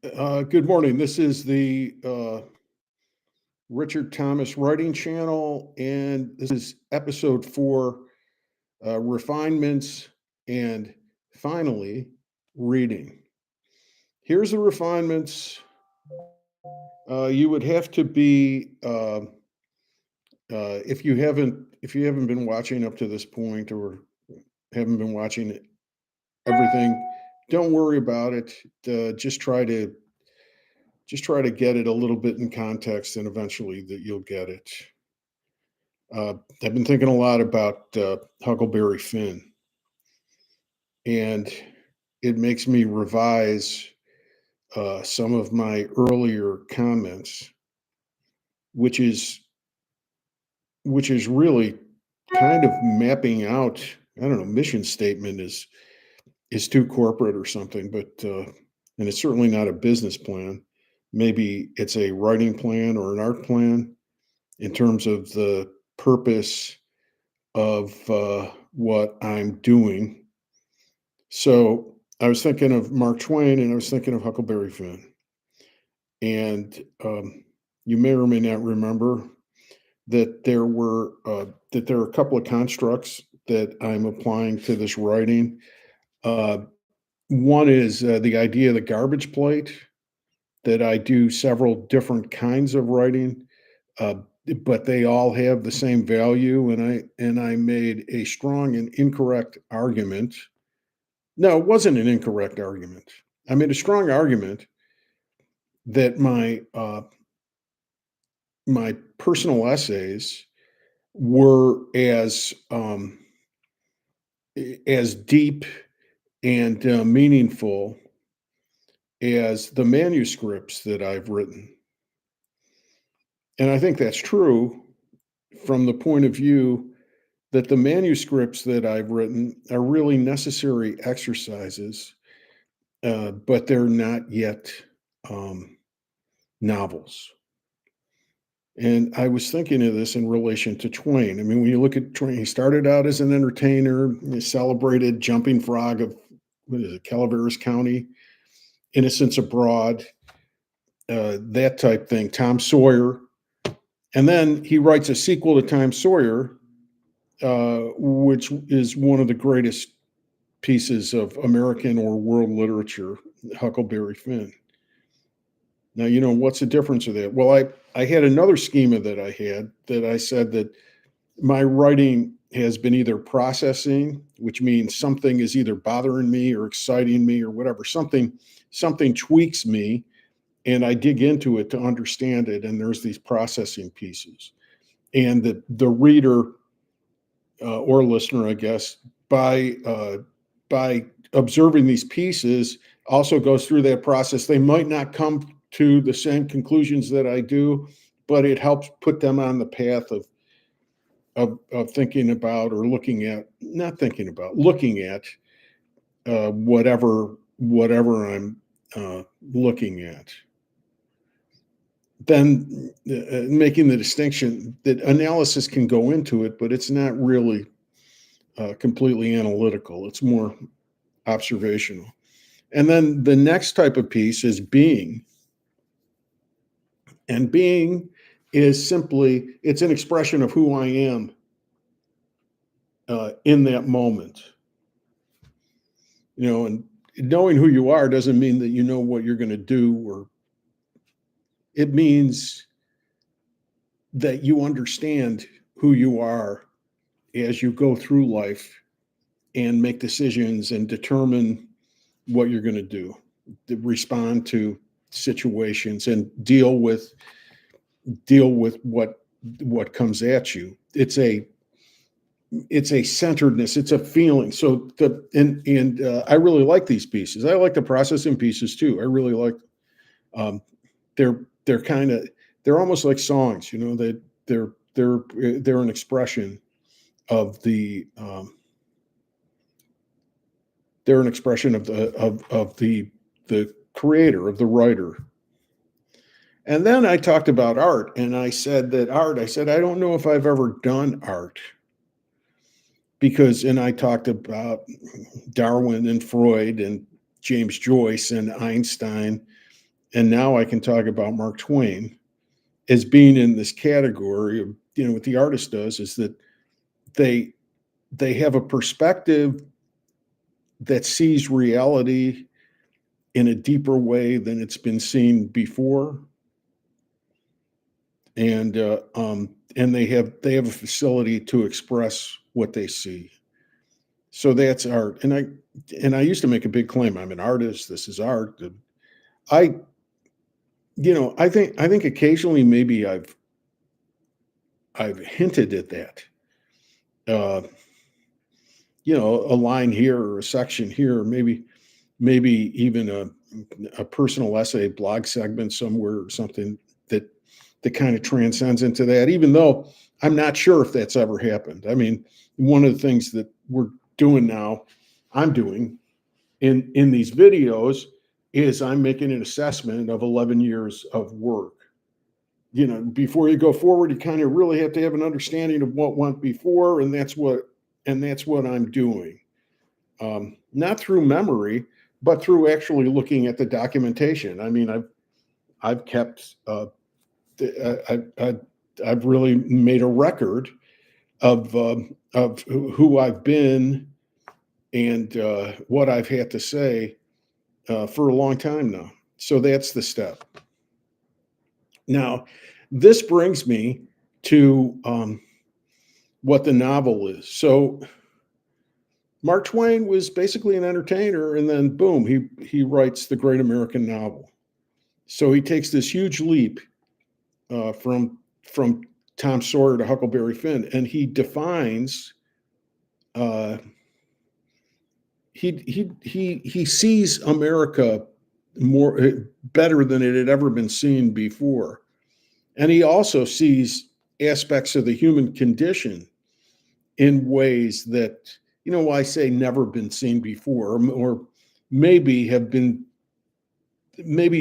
Good morning. This is the Richard Thomas Writing Channel, and this is episode 4, Refinements, and finally, reading. Here's the refinements. You would have to be if you haven't been watching up to this point or haven't been watching everything. Don't worry about it. Just try to get it a little bit in context, and eventually that you'll get it. I've been thinking a lot about Huckleberry Finn, and it makes me revise some of my earlier comments, which is which is really kind of mapping out. I don't know. Mission statement is too corporate or something, but and it's certainly not a business plan. Maybe it's a writing plan or an art plan in terms of the purpose of what I'm doing. So I was thinking of Mark Twain, and I was thinking of Huckleberry Finn. And you may or may not remember that there are a couple of constructs that I'm applying to this writing. Uh, One is the idea of the garbage plate, that I do several different kinds of writing, uh, but they all have the same value. And I made a strong and incorrect argument. No, it wasn't an incorrect argument. I made a strong argument that my personal essays were as deep and meaningful as the manuscripts that I've written. And I think that's true from the point of view that the manuscripts that I've written are really necessary exercises, but they're not yet um, novels. And I was thinking of this in relation to Twain. I mean, when you look at Twain, he started out as an entertainer, he celebrated Jumping Frog of, what is it, Calaveras County, Innocents Abroad, that type thing, Tom Sawyer. And then he writes a sequel to Tom Sawyer, which is one of the greatest pieces of American or world literature, Huckleberry Finn. Now, what's the difference of that? Well, I had another schema that I said that my writing has been either processing, which means something is either bothering me or exciting me or whatever. Something tweaks me, and I dig into it to understand it. And there's these processing pieces. And the reader or listener, I guess, by observing these pieces, also goes through that process. They might not come to the same conclusions that I do, but it helps put them on the path of thinking about, or looking at, not thinking about, looking at whatever I'm looking at. Then making the distinction that analysis can go into it, but it's not really completely analytical. It's more observational. And then the next type of piece is being. And being is simply, it's an expression of who I am in that moment. And knowing who you are doesn't mean that you know what you're going to do, or it means that you understand who you are as you go through life and make decisions and determine what you're going to do, to respond to situations and deal with what comes at you. It's a centeredness. It's a feeling. So I really like these pieces. I like the processing pieces too. I really like. They're kind of, they're almost like songs. They're an expression of the. They're an expression of the creator, of the writer. And then I talked about art, and I said, I don't know if I've ever done art. And I talked about Darwin and Freud and James Joyce and Einstein And now I can talk about Mark Twain as being in this category of, what the artist does is that they they have a perspective that sees reality in a deeper way than it's been seen before, and they have a facility to express what they see. So that's art, and I used to make a big claim. I'm an artist. This is art. I I think occasionally maybe I've hinted at that. Uh, a line here or a section here, or maybe even a personal essay, blog segment somewhere or something that kind of transcends into that, even though I'm not sure if that's ever happened. I mean, one of the things that we're doing now, I'm doing in these videos is I'm making an assessment of 11 years of work. Before you go forward, you kind of really have to have an understanding of what went before, and that's what I'm doing. Not through memory, but through actually looking at the documentation. I mean, I've kept I've really made a record of who I've been and what I've had to say for a long time now. So that's the step. Now, this brings me to what the novel is. So Mark Twain was basically an entertainer, and then boom, he writes the great American novel. So he takes this huge leap from Tom Sawyer to Huckleberry Finn, and he defines. Uh, he sees America more better than it had ever been seen before, and he also sees aspects of the human condition in ways that, I say never been seen before, or maybe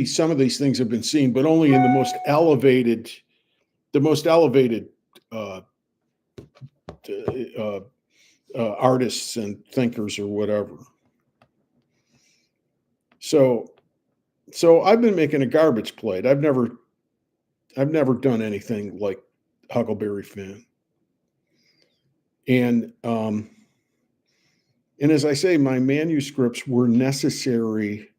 some of these things have been seen, but only in the most elevated uh, uh, artists and thinkers or whatever. So I've been making a garbage plate. I've never done anything like Huckleberry Finn, and and as I say, my manuscripts were necessary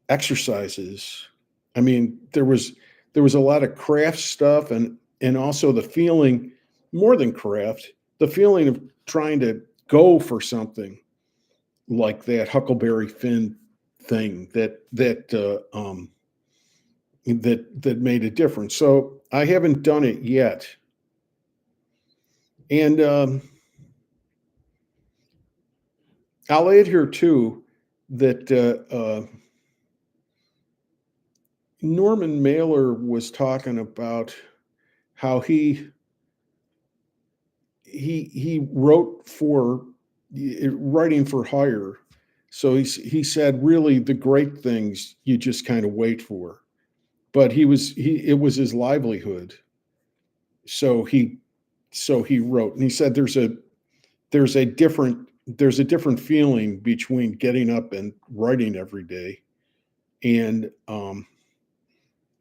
exercises. I mean, there was a lot of craft stuff, and also the feeling, more than craft, the feeling of trying to go for something like that Huckleberry Finn thing that made a difference. So I haven't done it yet, and I'll add here too that Norman Mailer was talking about how he wrote for writing for hire. So he said, really, the great things you just kind of wait for. But it was his livelihood. So he wrote, and he said there's a different feeling between getting up and writing every day and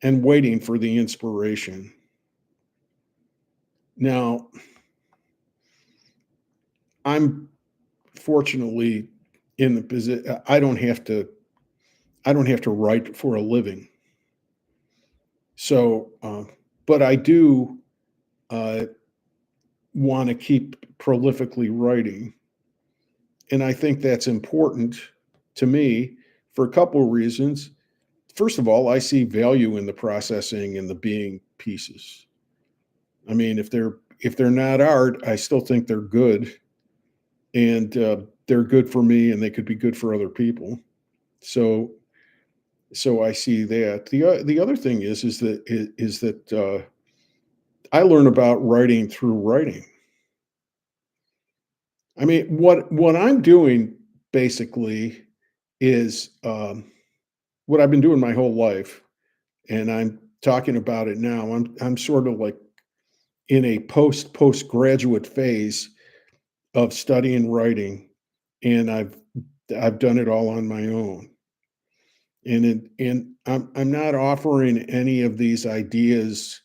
waiting for the inspiration. Now, I'm fortunately in the position. I don't have to write for a living. So, but I do uh, want to keep prolifically writing, and I think that's important to me for a couple of reasons. First of all, I see value in the processing and the being pieces. I mean, if they're not art, I still think they're good, and they're good for me, and they could be good for other people. So I see that. The other thing is that I learn about writing through writing. I mean, what I'm doing basically is what I've been doing my whole life, and I'm talking about it now. I'm sort of like in a postgraduate phase of studying writing, and I've done it all on my own. And I'm not offering any of these ideas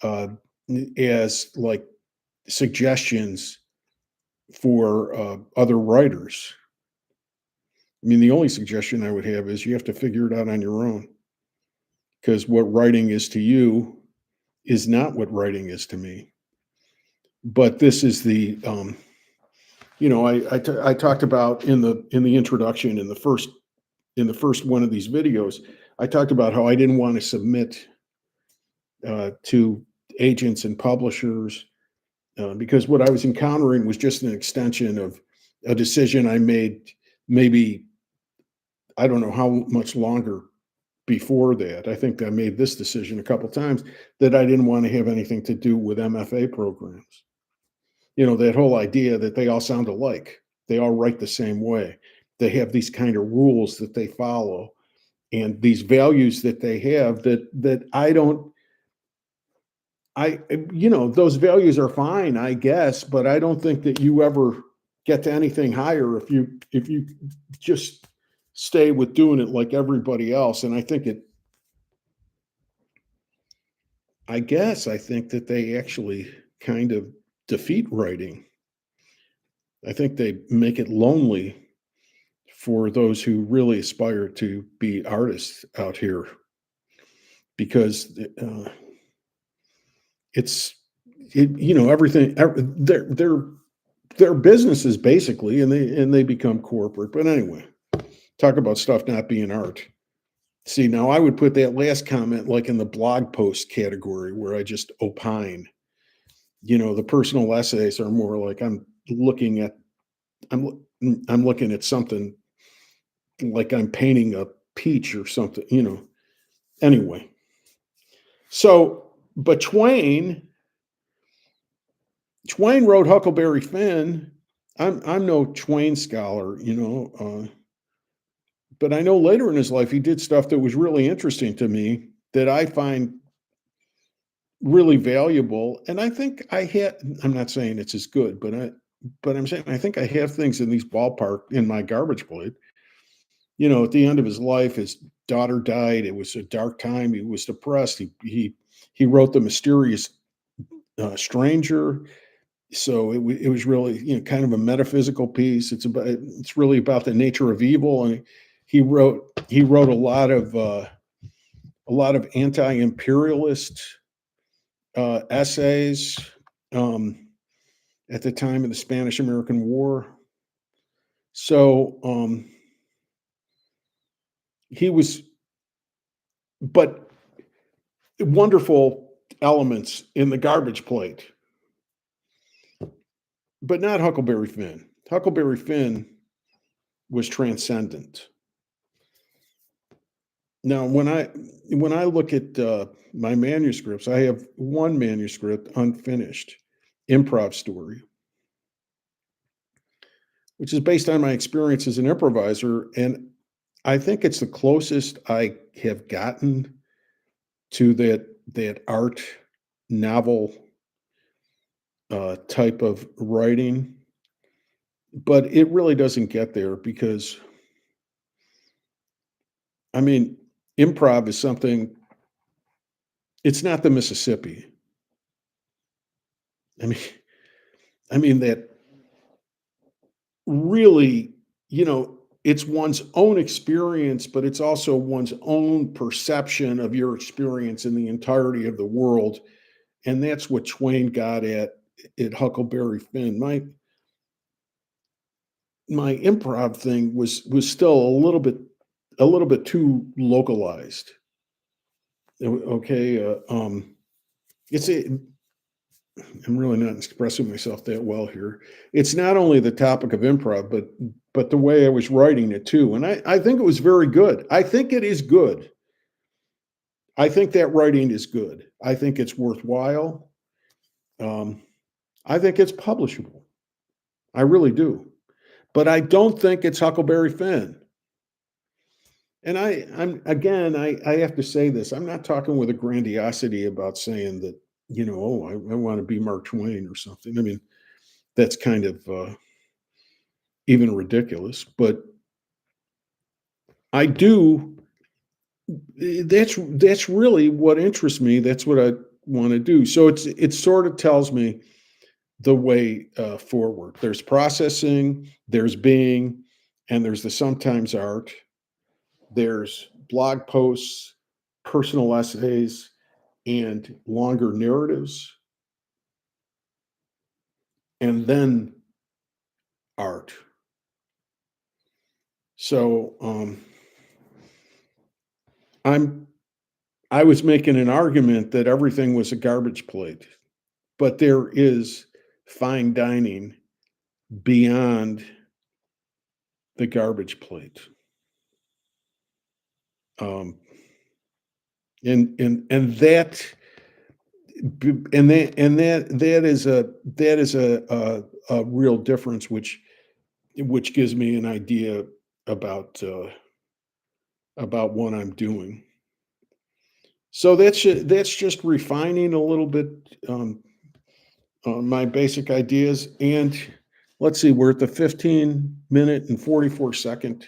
uh, as like suggestions for other writers. I mean, the only suggestion I would have is you have to figure it out on your own, because what writing is to you is not what writing is to me. But this is the I talked about in the introduction in the first one of these videos. I talked about how I didn't want to submit to agents and publishers because what I was encountering was just an extension of a decision I made, maybe I don't know how much longer before that. I think I made this decision a couple times, that I didn't want to have anything to do with MFA programs. That whole idea that they all sound alike. They all write the same way. They have these kind of rules that they follow and these values that they have that I don't. Those values are fine, I guess, but I don't think that you ever get to anything higher if you just stay with doing it like everybody else. And I think that they actually kind of defeat writing. I think they make it lonely for those who really aspire to be artists out here, because it's everything. They're businesses basically, and they become corporate. But anyway, talk about stuff not being art. See, now I would put that last comment like in the blog post category, where I just opine. The personal essays are more like I'm I'm looking at something, like I'm painting a peach or something. Anyway, so but Twain wrote Huckleberry Finn. I'm no Twain scholar, but I know later in his life he did stuff that was really interesting to me, that I find really valuable. And I think I'm not saying it's as good, but I'm saying I think I have things in these ballpark in my garbage plate. At the end of his life, his daughter died. It was a dark time. He was depressed. He wrote The Mysterious Stranger. So it was really, kind of a metaphysical piece. It's really about the nature of evil. And he wrote a lot of anti-imperialist essays um, at the time of the Spanish American War. So he was, but wonderful elements in the garbage plate, but not Huckleberry Finn. Huckleberry Finn was transcendent. Now, when I look at my manuscripts, I have one manuscript unfinished, improv story, which is based on my experience as an improviser, and I think it's the closest I have gotten to that art novel type of writing, but it really doesn't get there because, I mean, improv is something. It's not the Mississippi. I mean, that really, it's one's own experience, but it's also one's own perception of your experience in the entirety of the world. And that's what Twain got at Huckleberry Finn. My improv thing was still a little bit too localized. Okay, it's a. I'm really not expressing myself that well here. It's not only the topic of improv, but the way I was writing it too. And I think it was very good. I think it is good. I think that writing is good. I think it's worthwhile. Um, I think it's publishable. I really do. But I don't think it's Huckleberry Finn. And I'm again, I have to say this. I'm not talking with a grandiosity about saying that, I want to be Mark Twain or something. I mean, that's kind of even ridiculous. But I do That's really what interests me. That's what I want to do. So it sort of tells me the way forward. There's processing, there's being, and there's the sometimes art. There's blog posts, personal essays, and longer narratives, and then art. So I'm I was making an argument that everything was a garbage plate, but there is fine dining beyond the garbage plate. Um, and that that is a real difference, which gives me an idea about about what I'm doing. So that's just refining a little bit on my basic ideas. And let's see, we're at the 15-minute and 44-second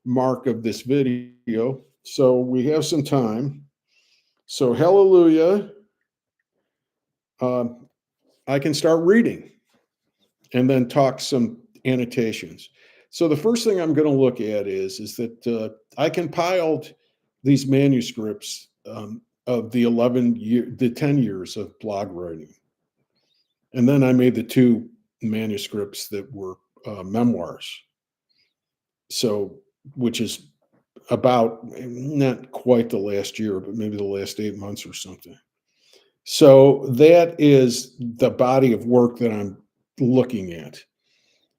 mark of this video. So we have some time. So hallelujah, um, I can start reading and then talk some annotations. So the first thing I'm going to look at is that I compiled these manuscripts of the 10 years of blog writing, and then I made the two manuscripts that were memoirs. So, which is about not quite the last year, but maybe the last 8 months or something. So that is the body of work that I'm looking at.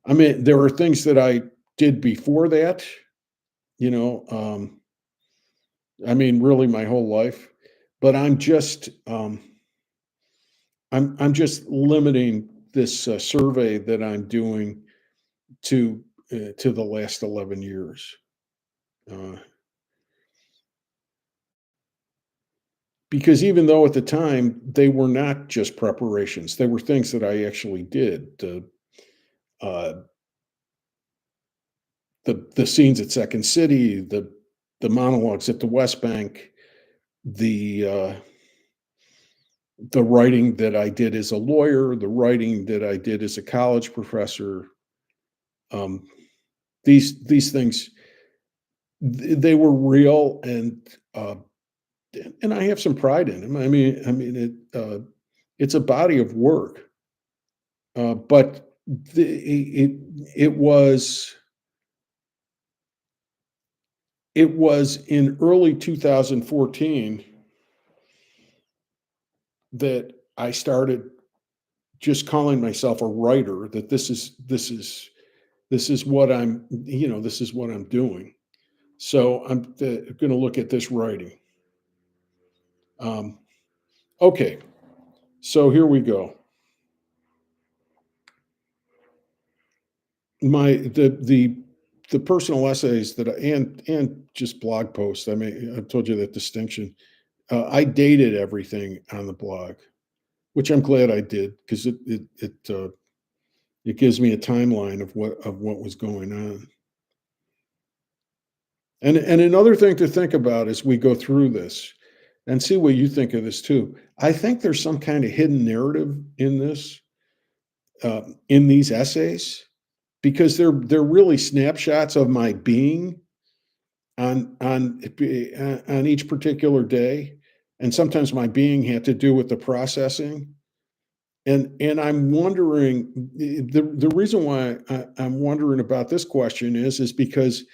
I mean, there are things that I did before that, you know, I mean, really my whole life, but I'm just limiting this survey that I'm doing to the last 11 years. Uh, because even though at the time they were not just preparations, they were things that I actually did. Uh, the scenes at Second City, the monologues at the West Bank, the the writing that I did as a lawyer, the writing that I did as a college professor. Um, these things they were real, and I have some pride in them. I mean it's a body of work, but it was in early 2014 that I started just calling myself a writer. That this is what this is what I'm doing. So I'm going to look at this writing. Um, okay, so here we go. My the personal essays that and just blog posts. I mean, I've told you that distinction. I dated everything on the blog, which I'm glad I did because it gives me a timeline of what was going on. And another thing to think about as we go through this, and see what you think of this too. I think there's some kind of hidden narrative in this, in these essays, because they're really snapshots of my being on each particular day, and sometimes my being had to do with the processing. And I'm wondering the reason why I'm wondering about this question is because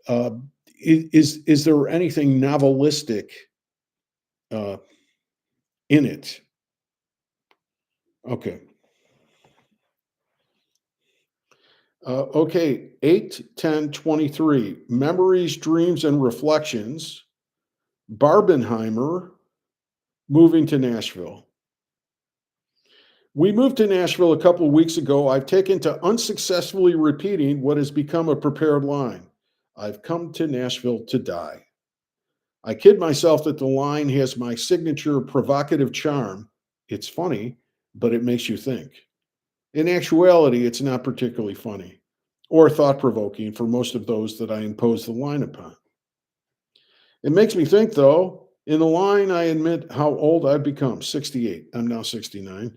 uh, is there anything novelistic uh, in it? Okay. Okay, 8/10/23. Memories, Dreams, and Reflections. Barbenheimer moving to Nashville. We moved to Nashville a couple of weeks ago. I've taken to unsuccessfully repeating what has become a prepared line. I've come to Nashville to die. I kid myself that the line has my signature provocative charm. It's funny, but it makes you think. In actuality, it's not particularly funny or thought provoking for most of those that I impose the line upon. It makes me think, though, in the line, I admit how old I've become 68. I'm now 69.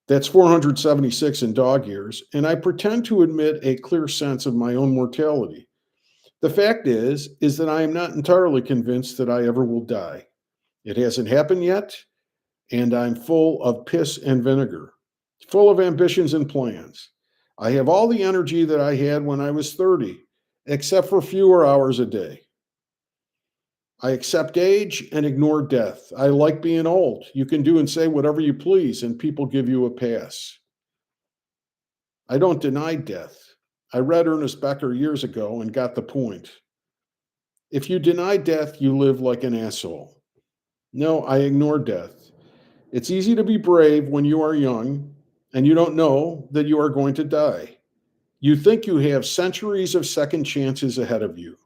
That's 476 in dog years. And I pretend to admit a clear sense of my own mortality. The fact is that I am not entirely convinced that I ever will die. It hasn't happened yet, and I'm full of piss and vinegar, full of ambitions and plans. I have all the energy that I had when I was 30, except for fewer hours a day. I accept age and ignore death. I like being old. You can do and say whatever you please, and people give you a pass. I don't deny death. I read Ernest Becker years ago and got the point. If you deny death, you live like an asshole. No, I ignore death. It's easy to be brave when you are young and you don't know that you are going to die. You think you have centuries of second chances ahead of you.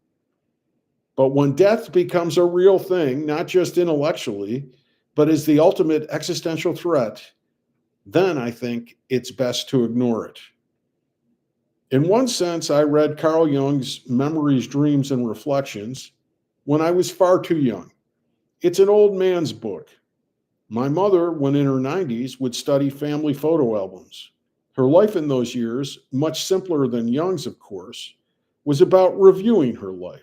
But when death becomes a real thing, not just intellectually, but as the ultimate existential threat, then I think it's best to ignore it. In one sense, I read Carl Jung's Memories, Dreams, and Reflections when I was far too young. It's an old man's book. My mother, when in her 90s, would study family photo albums. Her life in those years, much simpler than Jung's, of course, was about reviewing her life.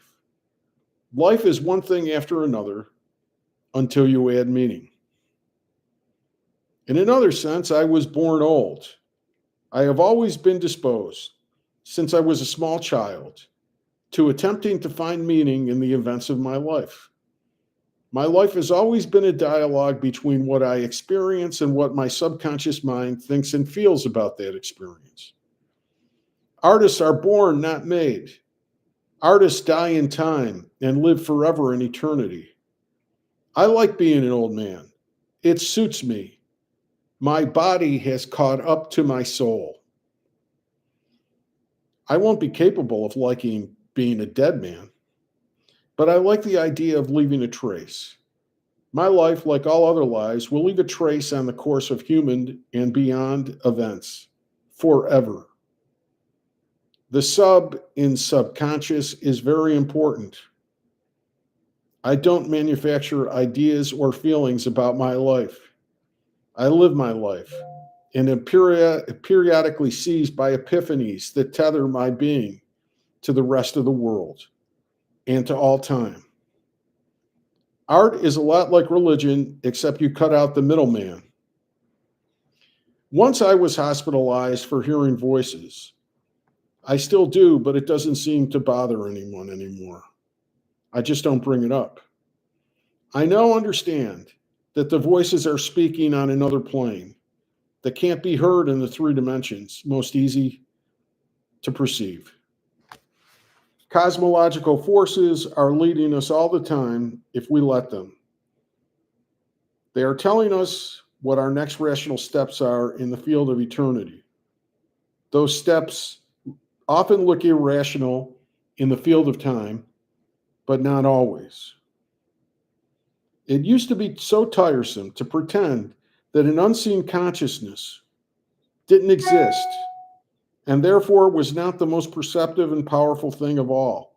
Life is one thing after another until you add meaning. In another sense, I was born old. I have always been disposed, since I was a small child, to attempting to find meaning in the events of my life. My life has always been a dialogue between what I experience and what my subconscious mind thinks and feels about that experience. Artists are born, not made. Artists die in time and live forever in eternity. I like being an old man. It suits me. My body has caught up to my soul. I won't be capable of liking being a dead man, but I like the idea of leaving a trace. My life, like all other lives, will leave a trace on the course of human and beyond events forever. The sub in subconscious is very important. I don't manufacture ideas or feelings about my life. I live my life and am periodically seized by epiphanies that tether my being to the rest of the world and to all time. Art is a lot like religion, except you cut out the middleman. Once I was hospitalized for hearing voices. I still do, but it doesn't seem to bother anyone anymore. I just don't bring it up. I now understand that the voices are speaking on another plane that can't be heard in the three dimensions, most easy to perceive. Cosmological forces are leading us all the time if we let them. They are telling us what our next rational steps are in the field of eternity. Those steps often look irrational in the field of time, but not always. It used to be so tiresome to pretend that an unseen consciousness didn't exist and therefore was not the most perceptive and powerful thing of all.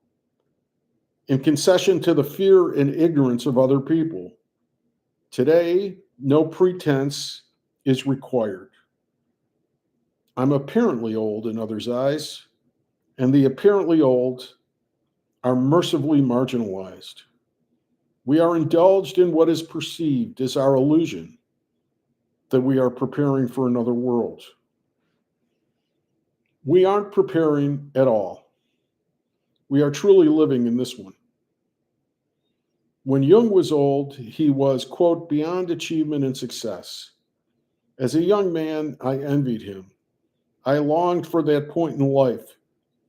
In concession to the fear and ignorance of other people, today, no pretense is required. I'm apparently old in others' eyes, and the apparently old are mercifully marginalized. We are indulged in what is perceived as our illusion that we are preparing for another world. We aren't preparing at all. We are truly living in this one. When Jung was old, he was, quote, beyond achievement and success. As a young man, I envied him. I longed for that point in life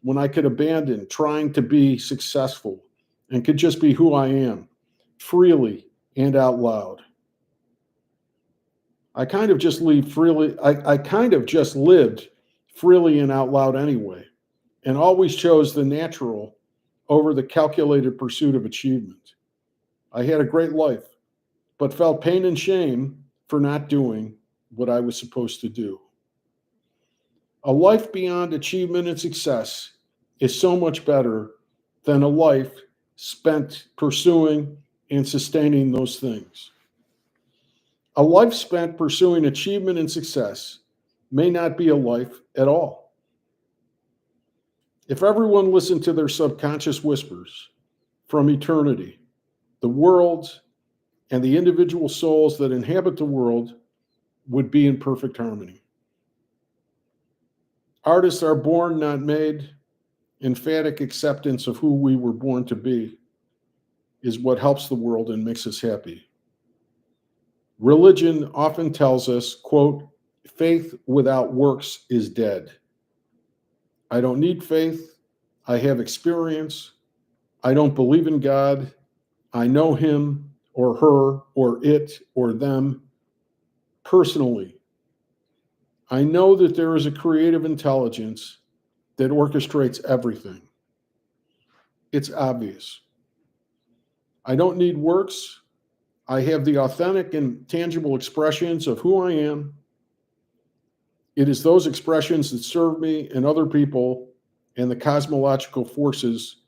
when I could abandon trying to be successful and could just be who I am, freely and out loud. I kind of just lived freely and out loud anyway, and always chose the natural over the calculated pursuit of achievement. I had a great life, but felt pain and shame for not doing what I was supposed to do. A life beyond achievement and success is so much better than a life spent pursuing and sustaining those things. A life spent pursuing achievement and success may not be a life at all. If everyone listened to their subconscious whispers from eternity, the world and the individual souls that inhabit the world would be in perfect harmony. Artists are born, not made. Emphatic acceptance of who we were born to be is what helps the world and makes us happy. Religion often tells us, quote, faith without works is dead. I don't need faith. I have experience. I don't believe in God. I know him or her or it or them personally. I know that there is a creative intelligence that orchestrates everything. It's obvious. I don't need works. I have the authentic and tangible expressions of who I am. It is those expressions that serve me and other people and the cosmological forces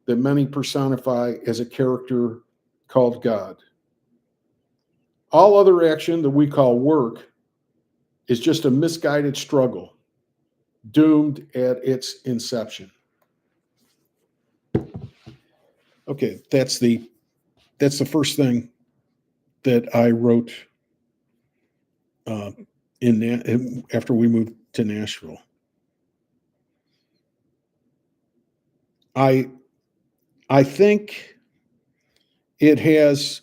that many personify as a character called God. All other action that we call work is just a misguided struggle, doomed at its inception. Okay, that's the first thing that I wrote after we moved to Nashville. I think it has.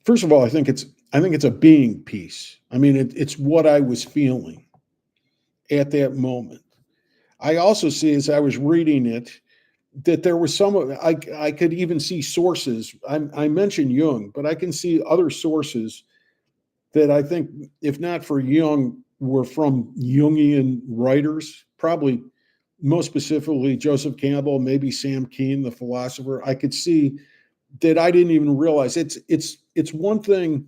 First of all, I think it's a being piece. I mean, it's what I was feeling at that moment. I also see, as I was reading it, that there was I could even see sources. I mentioned Jung, but I can see other sources that I think, if not for Jung, were from Jungian writers, probably most specifically Joseph Campbell, maybe Sam Keen, the philosopher. I could see that I didn't even realize. It's one thing.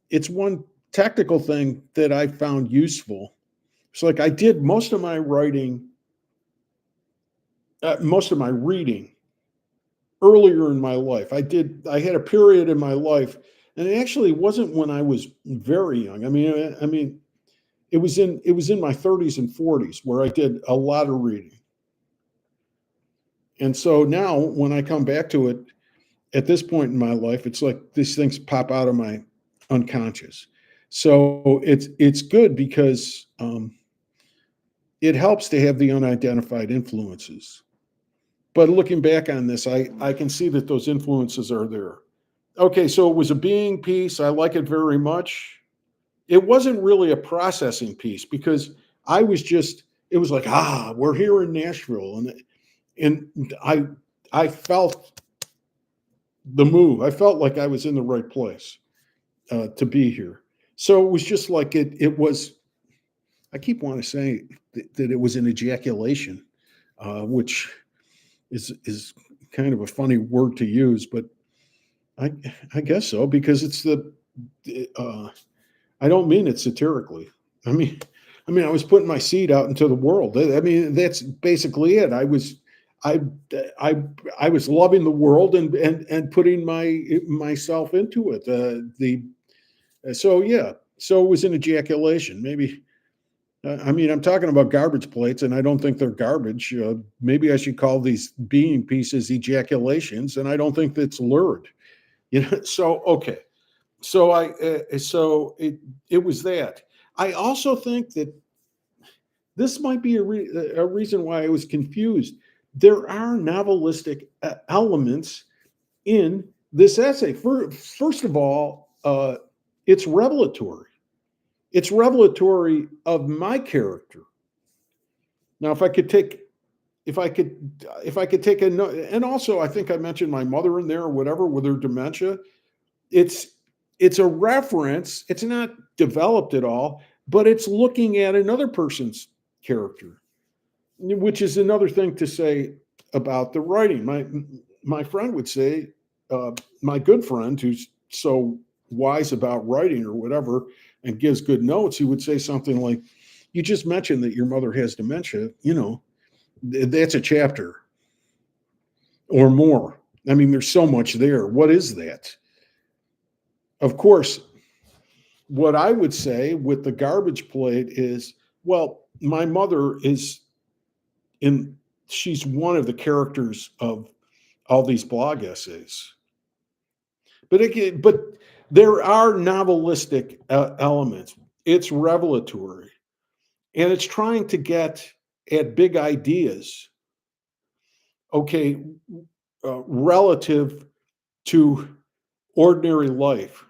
It's one technical thing that I found useful. It's like I did most of my writing, most of my reading earlier in my life. I had a period in my life, and it actually wasn't when I was very young. I mean, it was in my 30s and 40s where I did a lot of reading. And so now when I come back to it at this point in my life, it's like these things pop out of my unconscious. So it's good because it helps to have the unidentified influences. But looking back on this, I can see that those influences are there. Okay, so it was a being piece. I like it very much. It wasn't really a processing piece because it was like, we're here in Nashville. And I felt the move. I felt like I was in the right place to be here. So it was just like it was, I keep wanting to say that it was an ejaculation, which is kind of a funny word to use, but I guess so, because it's I don't mean it satirically. I mean, I was putting my seed out into the world. I mean, that's basically it. I was loving the world and putting myself into it. So it was an ejaculation. Maybe, I'm talking about garbage plates, and I don't think they're garbage. Maybe I should call these being pieces ejaculations, and I don't think that's lurid. So okay. So it was that. I also think that this might be a reason why I was confused. There are novelistic elements in this essay. First of all, it's revelatory. It's revelatory of my character. Now, if I could take a note, and also I think I mentioned my mother in there or whatever with her dementia. It's a reference. It's not developed at all, but it's looking at another person's character, which is another thing to say about the writing. My friend would say, my good friend who's so wise about writing or whatever and gives good notes, he would say something like, you just mentioned that your mother has dementia, that's a chapter. or more. I mean, there's so much there. What is that? Of course, what I would say with the garbage plate is, well, my mother is in, she's one of the characters of all these blog essays. But there are novelistic elements. It's revelatory, and it's trying to get at big ideas. Okay, relative to ordinary life.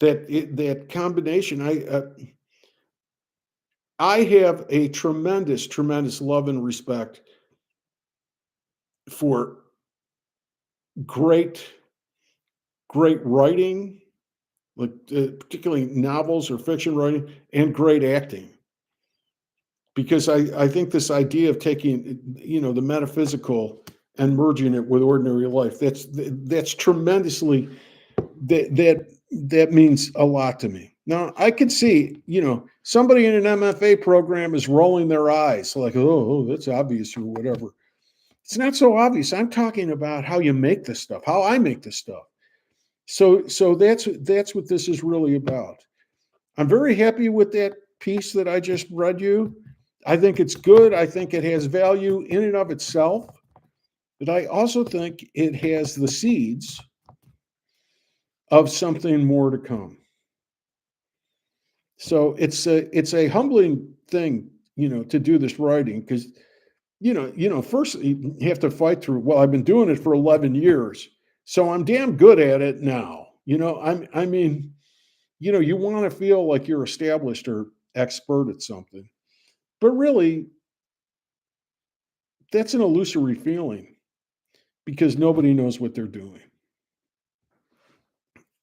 That combination, I have a tremendous love and respect for great great writing, like particularly novels or fiction writing, and great acting. Because I think this idea of taking, the metaphysical and merging it with ordinary life, that's tremendously, that means a lot to me. Now I could see, somebody in an MFA program is rolling their eyes like, oh, that's obvious or whatever. It's not so obvious. I'm talking about how you make this stuff, how I make this stuff. So that's what this is really about. I'm very happy with that piece that I just read you. I think it's good. I think it has value in and of itself. But I also think it has the seeds of something more to come. So it's a humbling thing, to do this writing, because first you have to fight through. Well, I've been doing it for 11 years, so I'm damn good at it now. I mean, you want to feel like you're established or expert at something, but really, that's an illusory feeling because nobody knows what they're doing.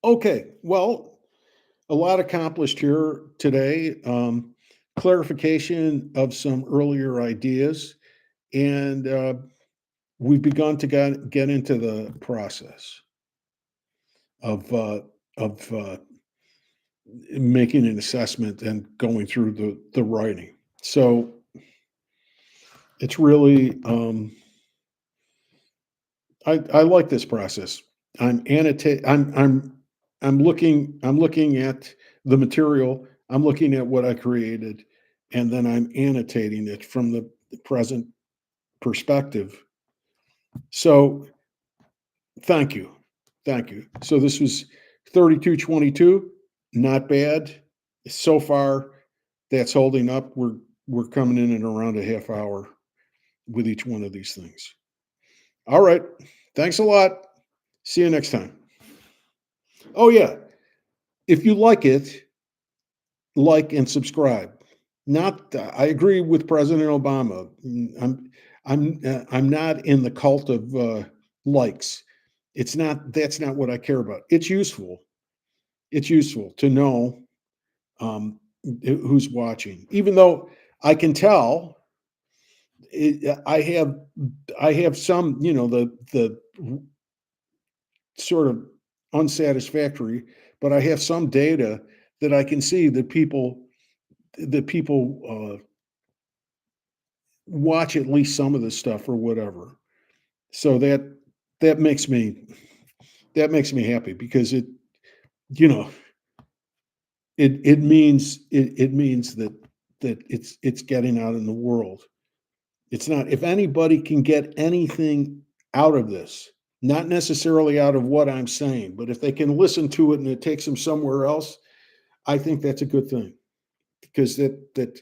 Okay, well, a lot accomplished here today. Clarification of some earlier ideas, and we've begun to get into the process of making an assessment and going through the writing. So it's really, I like this process. I'm annotate. I'm looking at the material. I'm looking at what I created, and then I'm annotating it from the present perspective. So thank you. So this was 3222. Not bad so far. That's holding up. We're coming in at around a half hour with each one of these things. All right. Thanks a lot. See you next time. Oh yeah. If you like it, like and subscribe. Not, I agree with President Obama. I'm not in the cult of likes. That's not what I care about. It's useful. It's useful to know who's watching, even though I can tell. I have some, the sort of unsatisfactory, but I have some data that I can see that people watch at least some of this stuff or whatever. So that makes me happy because you know it means that it's getting out in the world. It's not, if anybody can get anything out of this, not necessarily out of what I'm saying, but if they can listen to it and it takes them somewhere else, I think that's a good thing, because that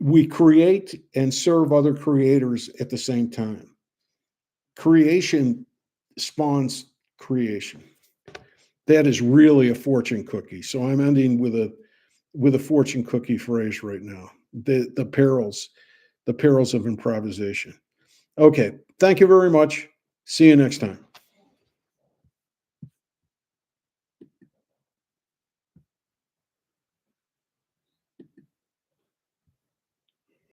we create and serve other creators at the same time. Creation spawns creation. That is really a fortune cookie. So I'm ending with a fortune cookie phrase right now. The perils of improvisation. Okay, thank you very much. See you next time.